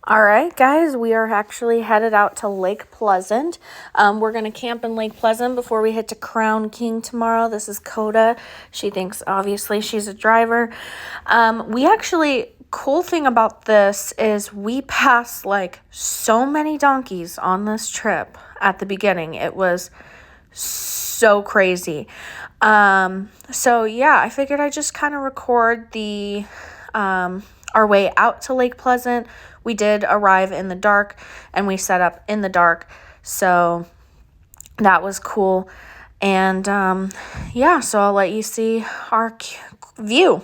All right, guys, we are actually headed out to Lake Pleasant. We're going to camp in Lake Pleasant before we head to Crown King tomorrow. This is Coda. She thinks, obviously, she's a driver. Cool thing about this is we passed, like, so many donkeys on this trip at the beginning. It was so crazy. I figured I'd just kind of record our way out to Lake Pleasant. We did arrive in the dark and we set up in the dark. So that was cool. And so I'll let you see our view.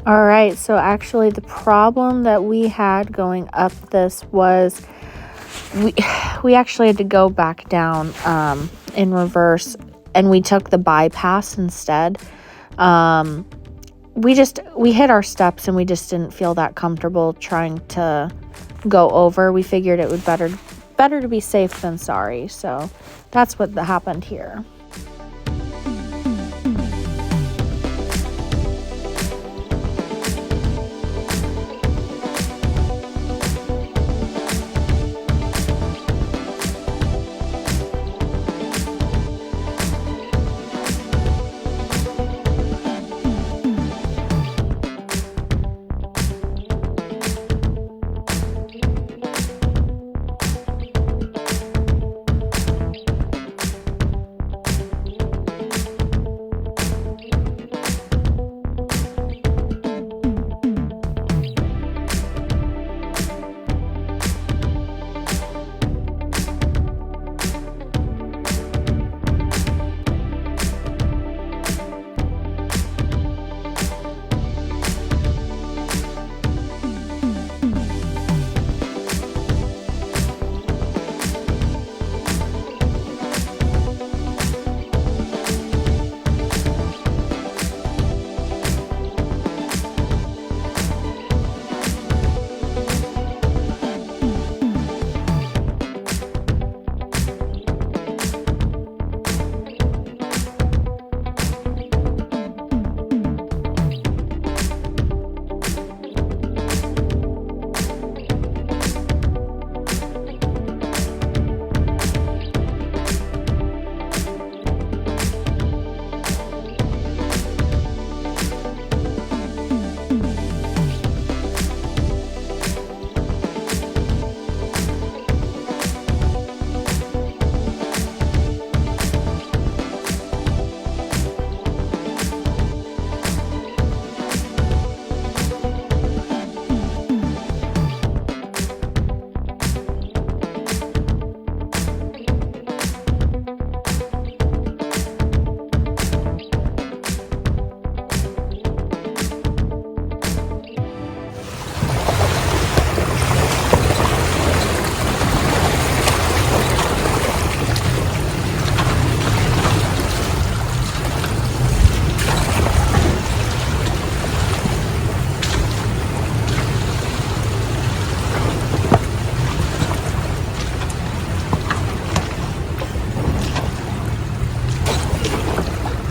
All right, so actually the problem that we had going up this was we actually had to go back down in reverse, and we took the bypass instead. We hit our steps and we just didn't feel that comfortable trying to go over. We figured it would better to be safe than sorry. So that's what happened here.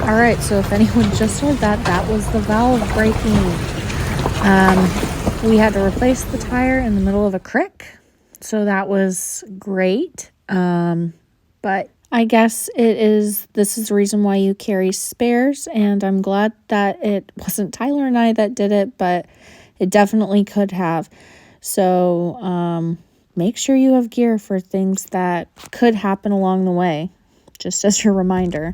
All right, so if anyone just heard that, that was the valve breaking. We had to replace the tire in the middle of a creek, so that was great. But I guess this is the reason why you carry spares, and I'm glad that it wasn't Tyler and I that did it, but it definitely could have. So make sure you have gear for things that could happen along the way, just as your reminder.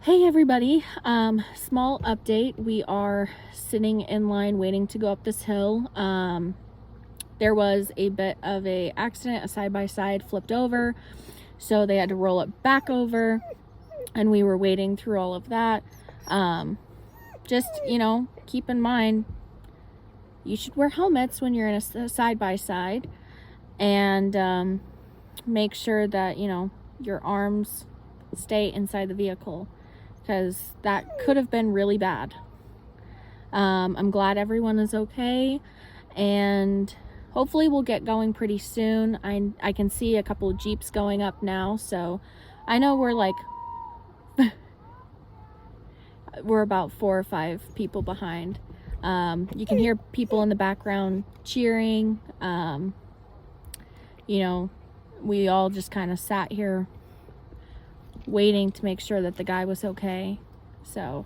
Hey everybody, small update. We are sitting in line waiting to go up this hill. There was a bit of a accident, a side-by-side flipped over, so they had to roll it back over, and we were waiting through all of that. Just, keep in mind, you should wear helmets when you're in a side-by-side, and make sure that, your arms stay inside the vehicle, because that could have been really bad. I'm glad everyone is okay, and hopefully we'll get going pretty soon. I can see a couple of Jeeps going up now, so I know we're we're about 4 or 5 people behind. You can hear people in the background cheering. We all just kind of sat here waiting to make sure that the guy was okay. So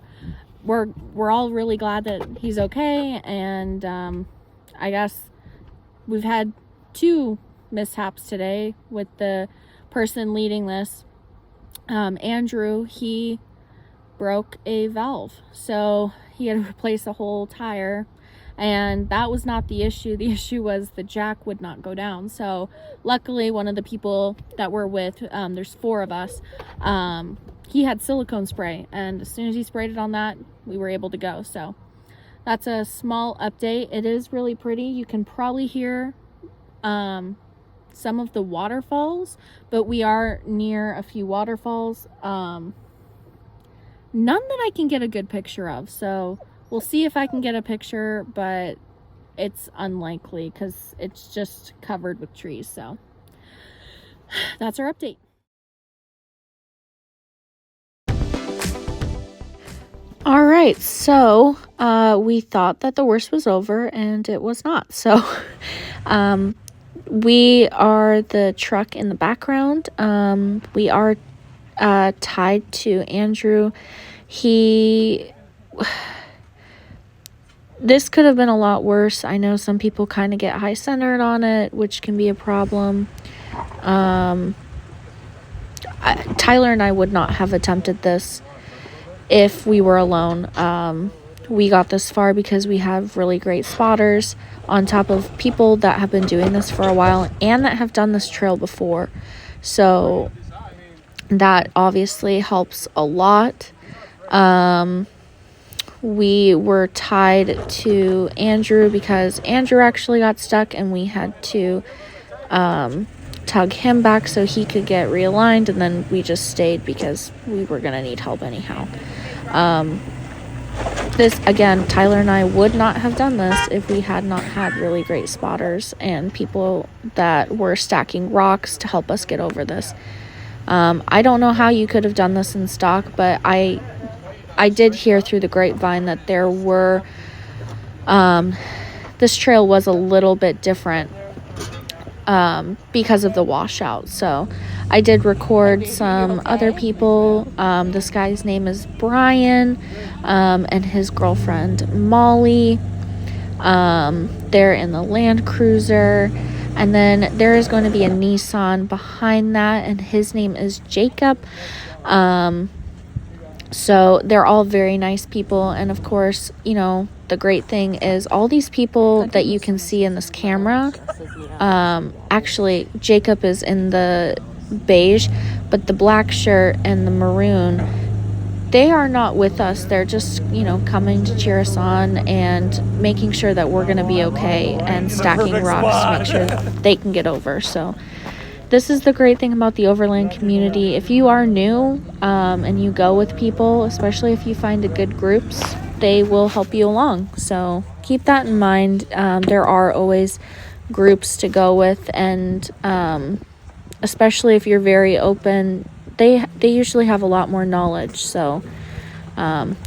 we're all really glad that he's okay, and I guess we've had 2 mishaps today with the person leading this. Andrew, he broke a valve, so he had to replace a whole tire, and that was not the issue. The issue was the jack would not go down. So luckily one of the people that we're with, there's 4 of us, he had silicone spray, and as soon as he sprayed it on that, we were able to go. So that's a small update. It is really pretty. You can probably hear some of the waterfalls, but we are near a few waterfalls, none that I can get a good picture of, so we'll see if I can get a picture, but it's unlikely because it's just covered with trees. So that's our update. All right, so we thought that the worst was over, and it was not. So we are the truck in the background. We are tied to Andrew. This could have been a lot worse. I know some people kind of get high-centered on it, which can be a problem. Tyler and I would not have attempted this if we were alone. We got this far because we have really great spotters on top of people that have been doing this for a while and that have done this trail before. So that obviously helps a lot. We were tied to Andrew because Andrew actually got stuck, and we had to tug him back so he could get realigned, and then we just stayed because we were gonna need help anyhow. This, again, Tyler and I would not have done this if we had not had really great spotters and people that were stacking rocks to help us get over this. I don't know how you could have done this in stock, but I did hear through the grapevine that there were, this trail was a little bit different because of the washout. So I did record some other people. This guy's name is Brian, and his girlfriend Molly. They're in the Land Cruiser, and then there is going to be a Nissan behind that, and his name is Jacob. So they're all very nice people, and of course, you know, the great thing is all these people that you can see in this camera, actually Jacob is in the beige, but the black shirt and the maroon, they are not with us. They're just, you know, coming to cheer us on and making sure that we're going to be okay and stacking rocks to make sure they can get over. So this is the great thing about the overland community. If you are new and you go with people, especially if you find a good groups, they will help you along. So keep that in mind. There are always groups to go with, and especially if you're very open, they usually have a lot more knowledge. So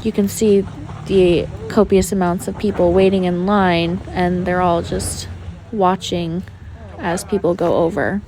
you can see the copious amounts of people waiting in line, and they're all just watching as people go over.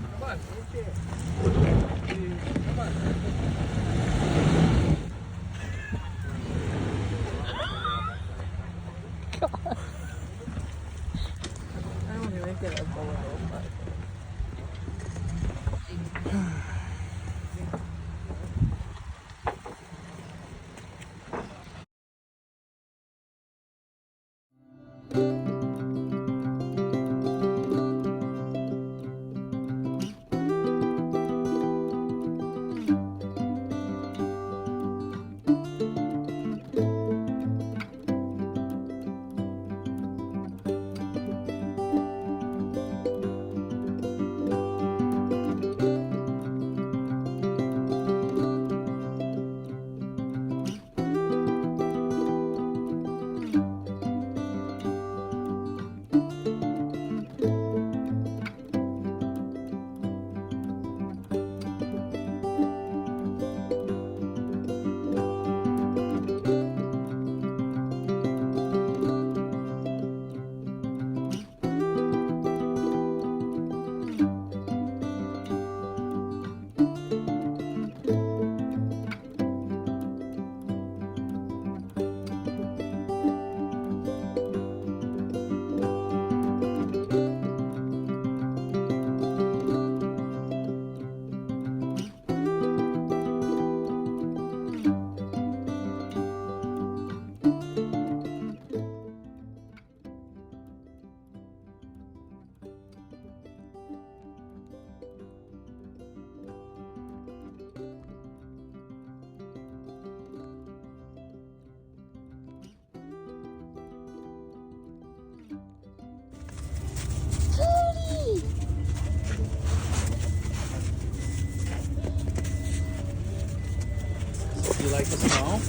Do you like the snow?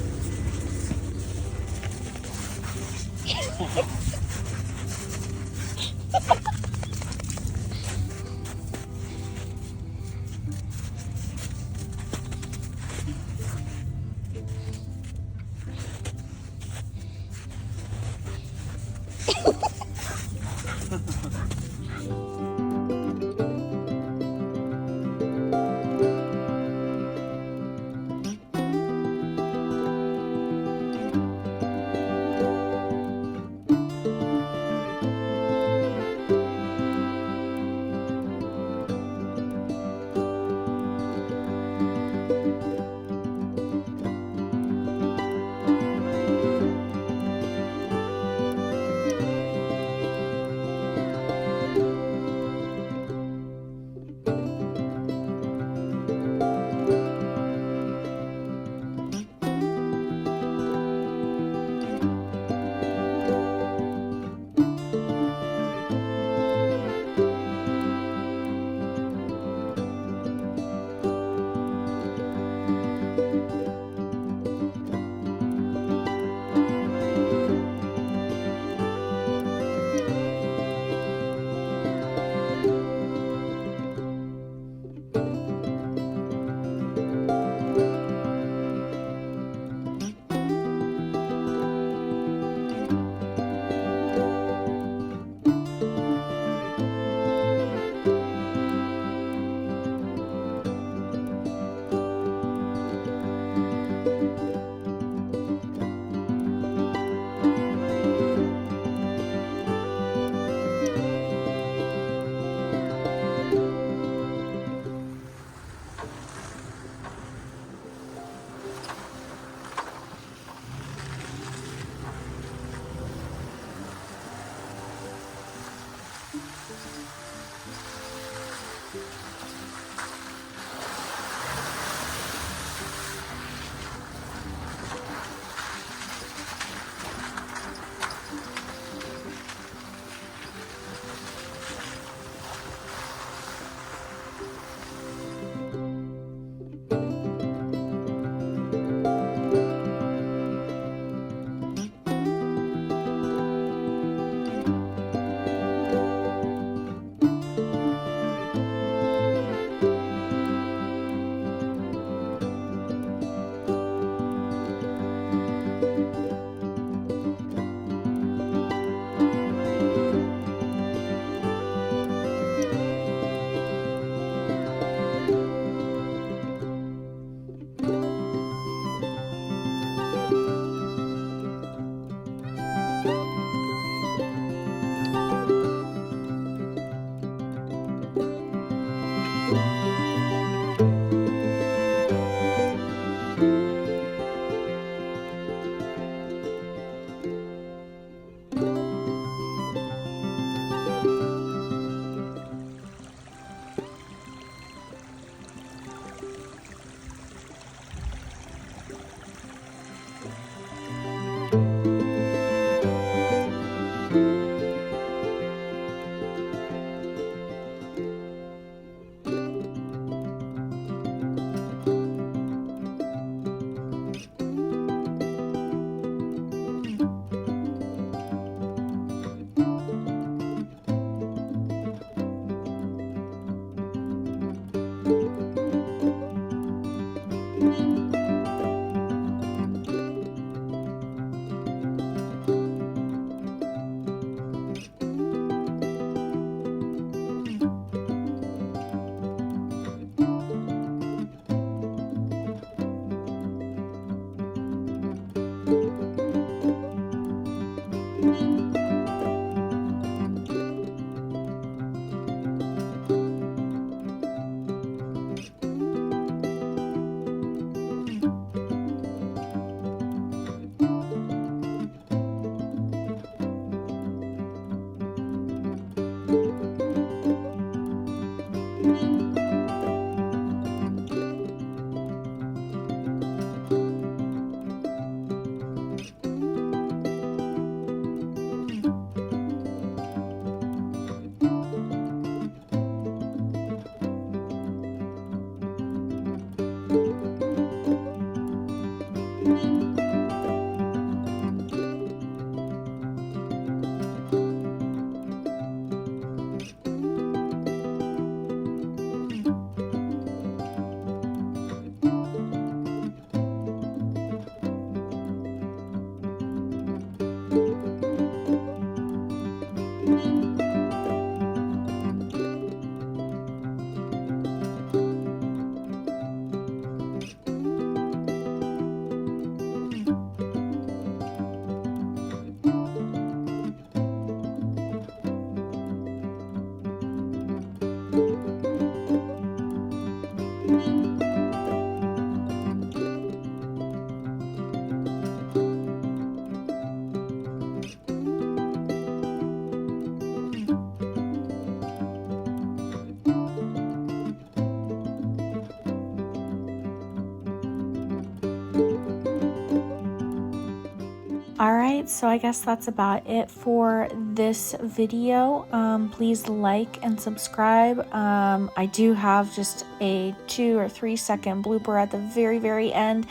All right, so I guess that's about it for this video. Please like and subscribe. I do have just a 2 or 3 second blooper at the very end.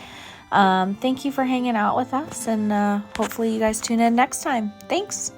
Thank you for hanging out with us, and hopefully you guys tune in next time. Thanks.